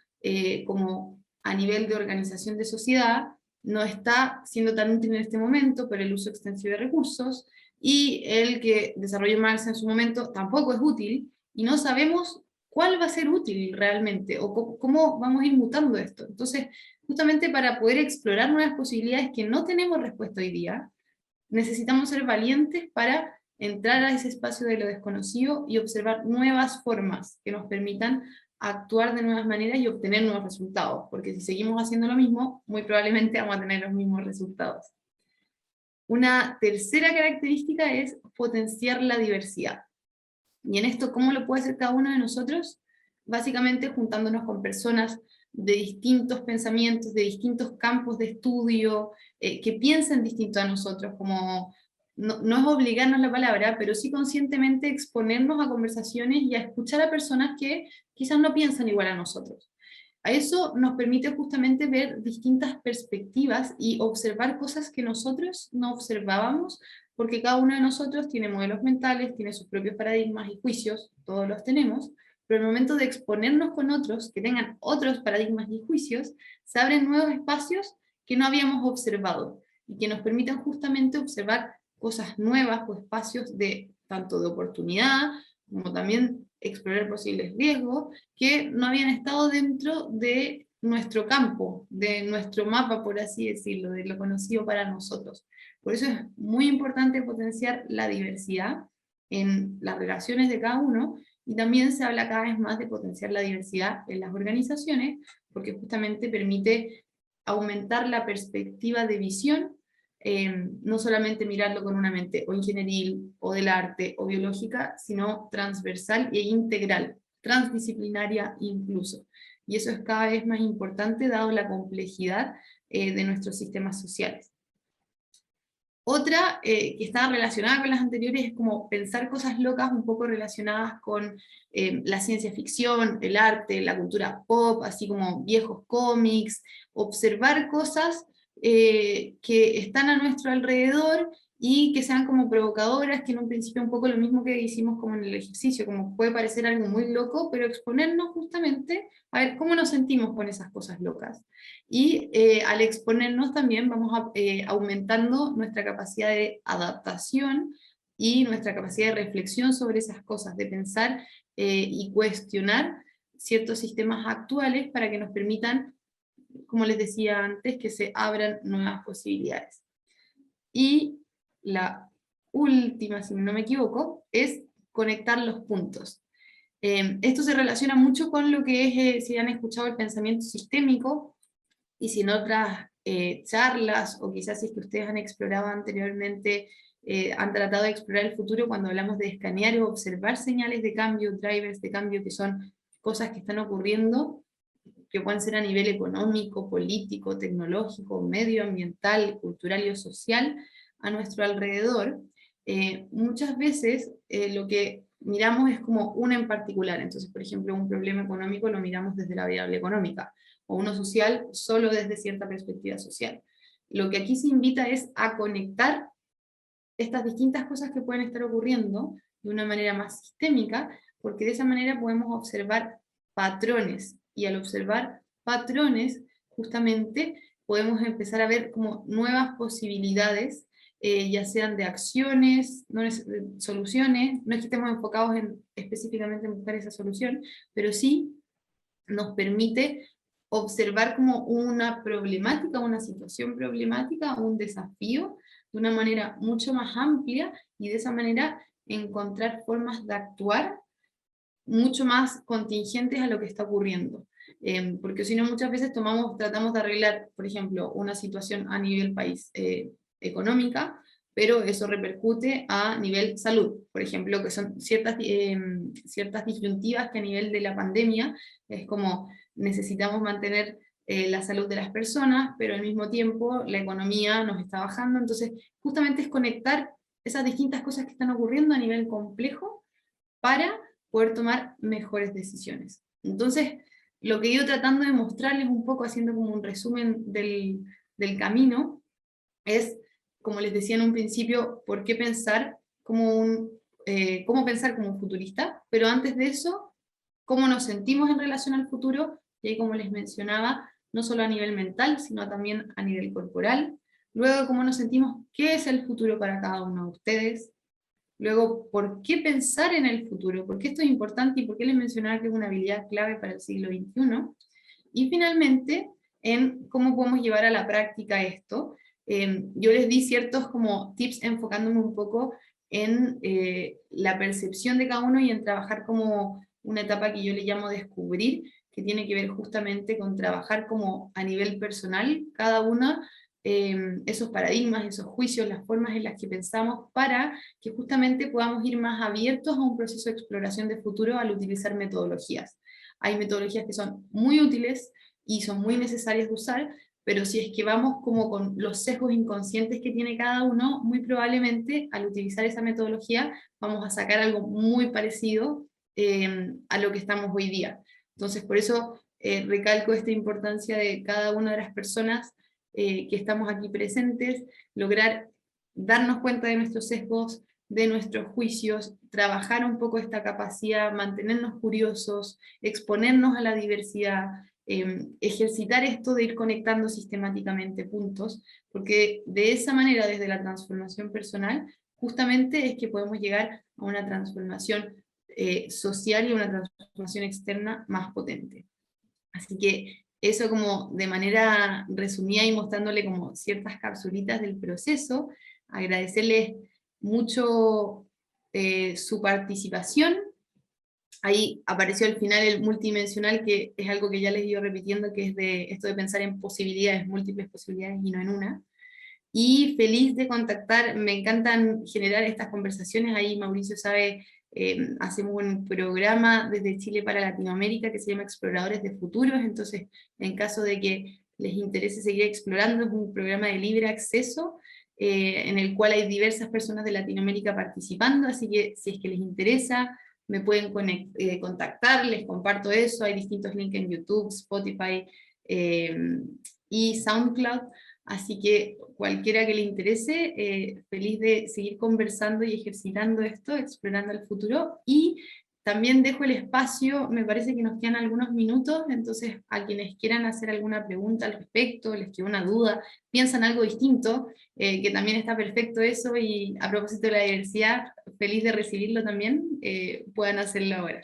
como a nivel de organización de sociedad, no está siendo tan útil en este momento por el uso extensivo de recursos, y el que desarrolló Marx en su momento tampoco es útil, y no sabemos cuál va a ser útil realmente, o cómo vamos a ir mutando esto. Entonces, justamente para poder explorar nuevas posibilidades que no tenemos respuesta hoy día, necesitamos ser valientes para entrar a ese espacio de lo desconocido y observar nuevas formas que nos permitan actuar de nuevas maneras y obtener nuevos resultados, porque si seguimos haciendo lo mismo, muy probablemente vamos a tener los mismos resultados. Una tercera característica es potenciar la diversidad. Y en esto, ¿cómo lo puede hacer cada uno de nosotros? Básicamente juntándonos con personas de distintos pensamientos, de distintos campos de estudio, que piensen distinto a nosotros, como no es obligarnos la palabra, pero sí conscientemente exponernos a conversaciones y a escuchar a personas que quizás no piensan igual a nosotros. A eso nos permite justamente ver distintas perspectivas y observar cosas que nosotros no observábamos, porque cada uno de nosotros tiene modelos mentales, tiene sus propios paradigmas y juicios, todos los tenemos, pero al momento de exponernos con otros que tengan otros paradigmas y juicios, se abren nuevos espacios que no habíamos observado, y que nos permitan justamente observar cosas nuevas o espacios de tanto de oportunidad, como también explorar posibles riesgos, que no habían estado dentro de nuestro campo, de nuestro mapa, por así decirlo, de lo conocido para nosotros. Por eso es muy importante potenciar la diversidad en las relaciones de cada uno, y también se habla cada vez más de potenciar la diversidad en las organizaciones, porque justamente permite aumentar la perspectiva de visión, no solamente mirarlo con una mente o ingenieril, o del arte, o biológica, sino transversal e integral, transdisciplinaria incluso. Y eso es cada vez más importante dado la complejidad de nuestros sistemas sociales. Otra que está relacionada con las anteriores es como pensar cosas locas un poco relacionadas con la ciencia ficción, el arte, la cultura pop, así como viejos cómics, observar cosas que están a nuestro alrededor y que sean como provocadoras, que en un principio un poco lo mismo que hicimos como en el ejercicio, como puede parecer algo muy loco, pero exponernos justamente a ver cómo nos sentimos con esas cosas locas. Y al exponernos también vamos aumentando nuestra capacidad de adaptación y nuestra capacidad de reflexión sobre esas cosas, de pensar y cuestionar ciertos sistemas actuales para que nos permitan, como les decía antes, que se abran nuevas posibilidades. Y la última, si no me equivoco, es conectar los puntos. Esto se relaciona mucho con lo que es, si han escuchado el pensamiento sistémico, y si en otras charlas, o quizás si es que ustedes han explorado anteriormente, han tratado de explorar el futuro cuando hablamos de escanear o observar señales de cambio, drivers de cambio, que son cosas que están ocurriendo, que pueden ser a nivel económico, político, tecnológico, medioambiental, cultural y social a nuestro alrededor, muchas veces lo que miramos es como una en particular. Entonces, por ejemplo, un problema económico lo miramos desde la variable económica, o uno social solo desde cierta perspectiva social. Lo que aquí se invita es a conectar estas distintas cosas que pueden estar ocurriendo de una manera más sistémica, porque de esa manera podemos observar patrones, y al observar patrones, justamente podemos empezar a ver como nuevas posibilidades, ya sean de acciones, no de soluciones, no es que estemos enfocados específicamente en buscar esa solución, pero sí nos permite observar como una problemática, una situación problemática, un desafío, de una manera mucho más amplia, y de esa manera encontrar formas de actuar mucho más contingentes a lo que está ocurriendo. Porque si no, muchas veces tratamos de arreglar, por ejemplo, una situación a nivel país económica, pero eso repercute a nivel salud, por ejemplo, que son ciertas disyuntivas que a nivel de la pandemia es como necesitamos mantener la salud de las personas, pero al mismo tiempo la economía nos está bajando, entonces justamente es conectar esas distintas cosas que están ocurriendo a nivel complejo para poder tomar mejores decisiones. Entonces, lo que he ido tratando de mostrarles un poco, haciendo como un resumen del camino, es, como les decía en un principio, por qué pensar cómo pensar como un futurista, pero antes de eso, cómo nos sentimos en relación al futuro, y ahí como les mencionaba, no solo a nivel mental, sino también a nivel corporal. Luego, cómo nos sentimos, qué es el futuro para cada uno de ustedes. Luego, ¿por qué pensar en el futuro? ¿Por qué esto es importante y por qué les mencionaba que es una habilidad clave para el siglo XXI? Y finalmente, en cómo podemos llevar a la práctica esto. Yo les di ciertos como tips enfocándome un poco en la percepción de cada uno y en trabajar como una etapa que yo le llamo descubrir, que tiene que ver justamente con trabajar como a nivel personal, cada una, esos paradigmas, esos juicios, las formas en las que pensamos, para que justamente podamos ir más abiertos a un proceso de exploración de futuro al utilizar metodologías. Hay metodologías que son muy útiles y son muy necesarias de usar, pero si es que vamos como con los sesgos inconscientes que tiene cada uno, muy probablemente al utilizar esa metodología vamos a sacar algo muy parecido a lo que estamos hoy día. Entonces, por eso recalco esta importancia de cada una de las personas que estamos aquí presentes, lograr darnos cuenta de nuestros sesgos, de nuestros juicios, trabajar un poco esta capacidad, mantenernos curiosos, exponernos a la diversidad, ejercitar esto de ir conectando sistemáticamente puntos, porque de esa manera, desde la transformación personal, justamente es que podemos llegar a una transformación social y una transformación externa más potente. Así que eso como de manera resumida y mostrándole como ciertas capsulitas del proceso, agradecerles mucho su participación. Ahí apareció al final el multidimensional, que es algo que ya les he ido repitiendo, que es de esto de pensar en posibilidades, múltiples posibilidades y no en una. Y feliz de contactar, me encantan generar estas conversaciones, ahí Mauricio sabe, hacemos un programa desde Chile para Latinoamérica que se llama Exploradores de Futuros, entonces en caso de que les interese seguir explorando, es un programa de libre acceso, en el cual hay diversas personas de Latinoamérica participando, así que si es que les interesa, me pueden contactar, les comparto eso, hay distintos links en YouTube, Spotify y SoundCloud, Así que cualquiera que le interese, feliz de seguir conversando y ejercitando esto, explorando el futuro, y también dejo el espacio, me parece que nos quedan algunos minutos, entonces a quienes quieran hacer alguna pregunta al respecto, les quedó una duda, piensan algo distinto, que también está perfecto eso, y a propósito de la diversidad, feliz de recibirlo también, puedan hacerlo ahora.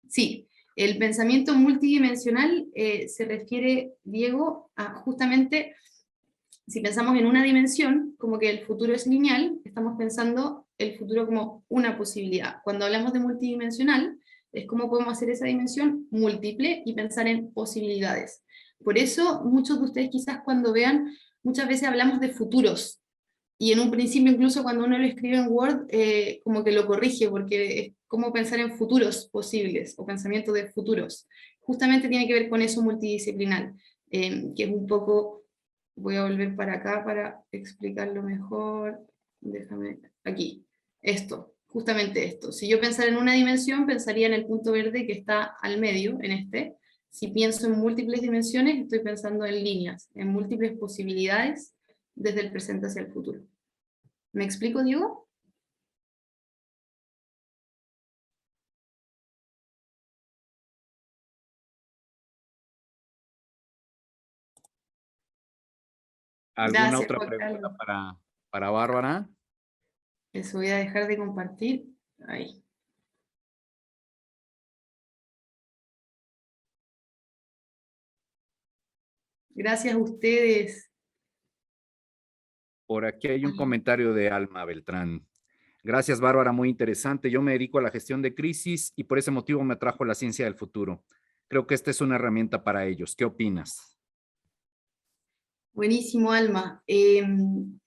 Sí, el pensamiento multidimensional se refiere, Diego, a justamente, si pensamos en una dimensión, como que el futuro es lineal, estamos pensando el futuro como una posibilidad. Cuando hablamos de multidimensional, es cómo podemos hacer esa dimensión múltiple y pensar en posibilidades. Por eso, muchos de ustedes quizás cuando vean, muchas veces hablamos de futuros, y en un principio incluso cuando uno lo escribe en Word, como que lo corrige, porque es como pensar en futuros posibles, o pensamiento de futuros. Justamente tiene que ver con eso multidisciplinar, que es un poco, voy a volver para acá para explicarlo mejor, déjame, aquí, esto, justamente esto. Si yo pensara en una dimensión, pensaría en el punto verde que está al medio, en este. Si pienso en múltiples dimensiones, estoy pensando en líneas, en múltiples posibilidades, desde el presente hacia el futuro. ¿Me explico, Diego? ¿Alguna Gracias, otra Juan pregunta Carlos. para Bárbara? Eso voy a dejar de compartir. Ahí. Gracias a ustedes. Por aquí hay un comentario de Alma Beltrán. Gracias, Bárbara, muy interesante. Yo me dedico a la gestión de crisis y por ese motivo me atrajo la ciencia del futuro. Creo que esta es una herramienta para ellos. ¿Qué opinas? Buenísimo, Alma.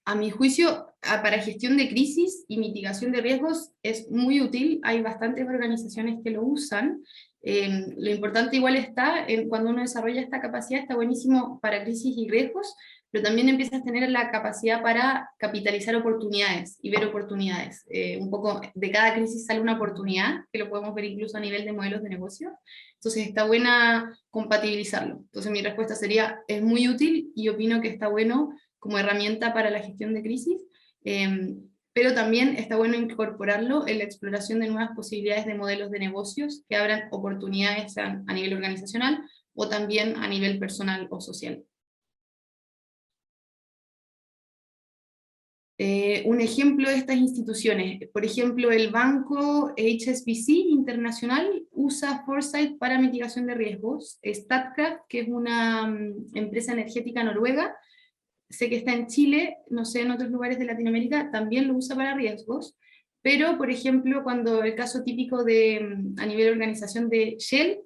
A mi juicio, para gestión de crisis y mitigación de riesgos es muy útil. Hay bastantes organizaciones que lo usan. Lo importante igual está, cuando uno desarrolla esta capacidad, está buenísimo para crisis y riesgos, pero también empiezas a tener la capacidad para capitalizar oportunidades y ver oportunidades. Un poco de cada crisis sale una oportunidad, que lo podemos ver incluso a nivel de modelos de negocio. Entonces está buena compatibilizarlo. Entonces mi respuesta sería, es muy útil y opino que está bueno como herramienta para la gestión de crisis, pero también está bueno incorporarlo en la exploración de nuevas posibilidades de modelos de negocios que abran oportunidades a nivel organizacional o también a nivel personal o social. Un ejemplo de estas instituciones, por ejemplo, el banco HSBC Internacional usa Foresight para mitigación de riesgos. Statkraft, que es una empresa energética noruega, sé que está en Chile, no sé, en otros lugares de Latinoamérica, también lo usa para riesgos, pero, por ejemplo, cuando el caso típico a nivel de organización de Shell,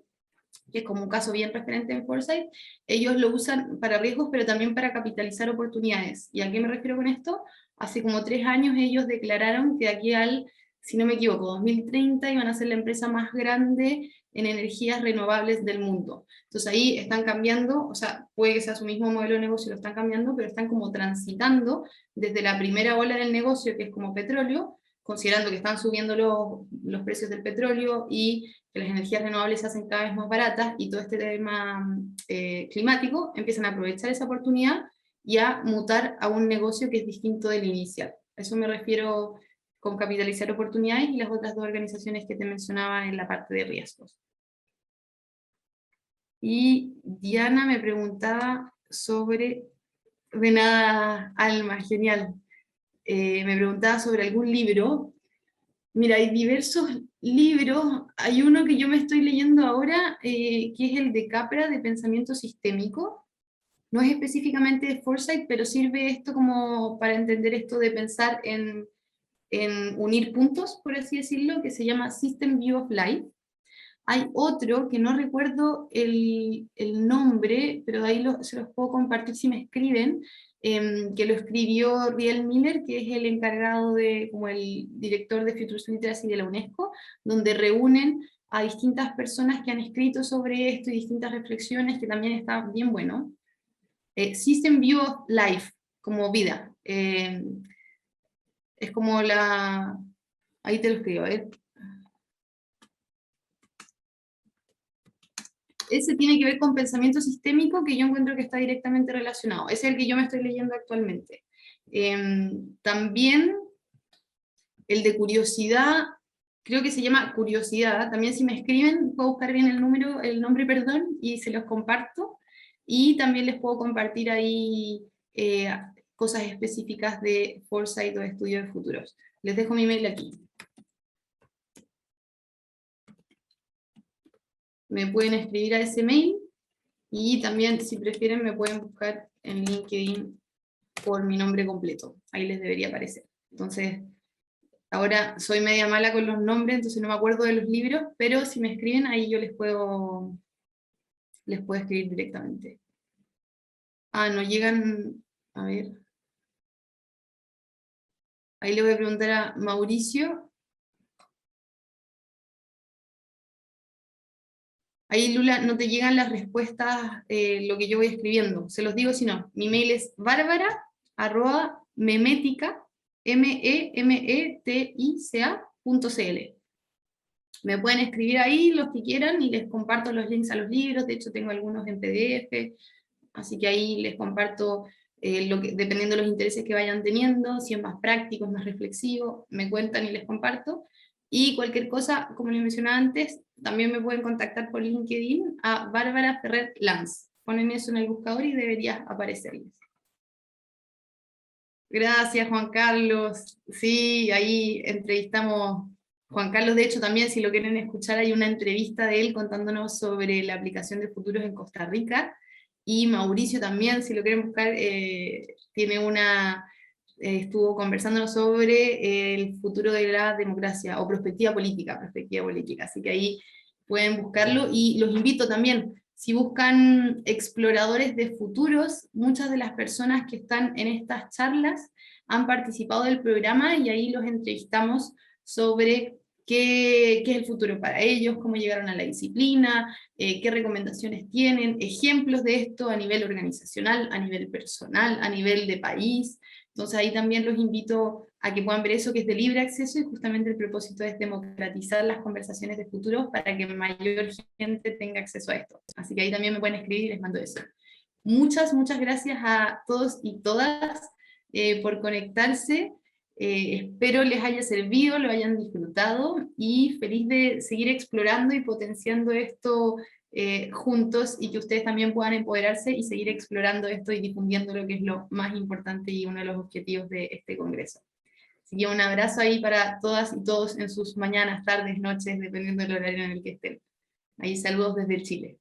que es como un caso bien referente en Foresight, ellos lo usan para riesgos, pero también para capitalizar oportunidades. ¿Y a qué me refiero con esto? Hace como 3 años ellos declararon que de aquí al, si no me equivoco, 2030 iban a ser la empresa más grande en energías renovables del mundo. Entonces ahí están cambiando, o sea, puede que sea su mismo modelo de negocio, lo están cambiando, pero están como transitando desde la primera ola del negocio, que es como petróleo, considerando que están subiendo los precios del petróleo y que las energías renovables se hacen cada vez más baratas y todo este tema climático, empiezan a aprovechar esa oportunidad y a mutar a un negocio que es distinto del inicial. A eso me refiero con capitalizar oportunidades y las otras dos organizaciones que te mencionaba en la parte de riesgos. Y Diana me preguntaba sobre, de nada, Alma, genial. Me preguntaba sobre algún libro. Mira, hay diversos libros. Hay uno que yo me estoy leyendo ahora, que es el de Capra, de pensamiento sistémico. No es específicamente de Foresight, pero sirve esto como para entender esto de pensar en unir puntos, por así decirlo, que se llama System View of Life. Hay otro que no recuerdo el nombre, pero ahí se los puedo compartir si me escriben, que lo escribió Riel Miller, que es el encargado de, como el director de Futures Literacy de la UNESCO, donde reúnen a distintas personas que han escrito sobre esto y distintas reflexiones, que también está bien bueno. System View of Life, como vida. Es como la... Ahí te lo escribo, ese tiene que ver con pensamiento sistémico, que yo encuentro que está directamente relacionado. Ese es el que yo me estoy leyendo actualmente. También el de curiosidad, creo que se llama Curiosidad. También si me escriben, puedo buscar bien el nombre, perdón, y se los comparto. Y también les puedo compartir ahí cosas específicas de Foresight o de estudio de futuros. Les dejo mi mail aquí. Me pueden escribir a ese mail, y también, si prefieren, me pueden buscar en LinkedIn por mi nombre completo. Ahí les debería aparecer. Entonces, ahora soy media mala con los nombres, entonces no me acuerdo de los libros, pero si me escriben, ahí yo les puedo escribir directamente. Ah, no llegan, a ver. Ahí le voy a preguntar a Mauricio. Ahí, Lula, no te llegan las respuestas, lo que yo voy escribiendo. Se los digo si no. Mi mail es barbara@memetica, memetica.cl. Me pueden escribir ahí los que quieran y les comparto los links a los libros. De hecho, tengo algunos en PDF, así que ahí les comparto dependiendo de los intereses que vayan teniendo, si es más práctico, es más reflexivo, me cuentan y les comparto. Y cualquier cosa, como les mencionaba antes, también me pueden contactar por LinkedIn a Bárbara Ferrer Lanz. Ponen eso en el buscador y debería aparecerles. Gracias, Juan Carlos. Sí, ahí entrevistamos. Juan Carlos, de hecho, también, si lo quieren escuchar, hay una entrevista de él contándonos sobre la aplicación de futuros en Costa Rica. Y Mauricio también, si lo quieren buscar, estuvo conversándonos sobre el futuro de la democracia, o perspectiva política. Así que ahí pueden buscarlo, y los invito también, si buscan exploradores de futuros, muchas de las personas que están en estas charlas han participado del programa, y ahí los entrevistamos sobre qué es el futuro para ellos, cómo llegaron a la disciplina, qué recomendaciones tienen, ejemplos de esto a nivel organizacional, a nivel personal, a nivel de país. Entonces ahí también los invito a que puedan ver eso, que es de libre acceso, y justamente el propósito es democratizar las conversaciones de futuro para que mayor gente tenga acceso a esto. Así que ahí también me pueden escribir y les mando eso. Muchas gracias a todos y todas por conectarse. Espero les haya servido, lo hayan disfrutado, y feliz de seguir explorando y potenciando esto juntos, y que ustedes también puedan empoderarse y seguir explorando esto y difundiendo lo que es lo más importante y uno de los objetivos de este congreso. Así que un abrazo ahí para todas y todos en sus mañanas, tardes, noches, dependiendo del horario en el que estén. Ahí saludos desde Chile.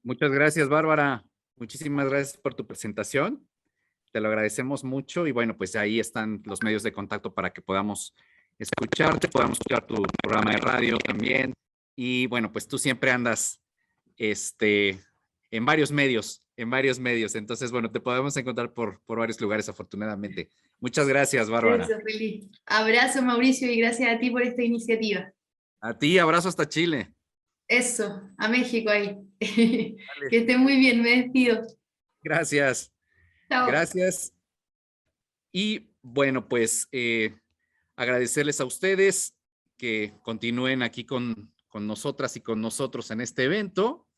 Muchas gracias, Bárbara. Muchísimas gracias por tu presentación. Te lo agradecemos mucho, y bueno, pues ahí están los medios de contacto para que podamos escucharte, podamos escuchar tu programa de radio también. Y bueno, pues tú siempre andas en varios medios, Entonces, bueno, te podemos encontrar por varios lugares, afortunadamente. Muchas gracias, Bárbara. Eso, feliz. Abrazo, Mauricio, y gracias a ti por esta iniciativa. A ti, abrazo hasta Chile. Eso, a México ahí. Dale. Que esté muy bien, me despido. Gracias. Chao. Gracias. Y bueno, pues agradecerles a ustedes que continúen aquí con nosotras y con nosotros en este evento.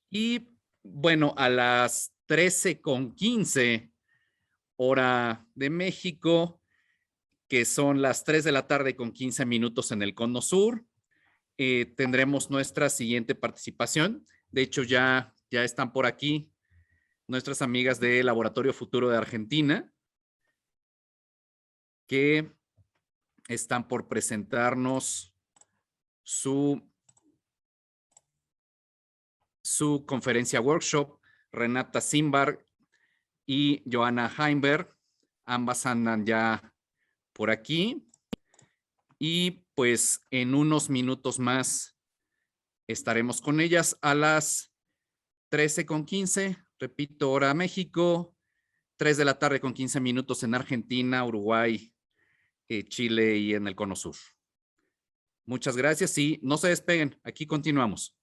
Y bueno, a las 13:15 hora de México, que son las 3 de la tarde con 15 minutos en el Cono Sur, tendremos nuestra siguiente participación. De hecho, ya están por aquí nuestras amigas de Laboratorio Futuro de Argentina, que están por presentarnos su conferencia workshop. Renata Simbarg y Johanna Heimberg, ambas andan ya por aquí. Y pues en unos minutos más estaremos con ellas a las 13:15, repito, hora México, 3 de la tarde con 15 minutos en Argentina, Uruguay, Chile y en el Cono Sur. Muchas gracias y no se despeguen, aquí continuamos.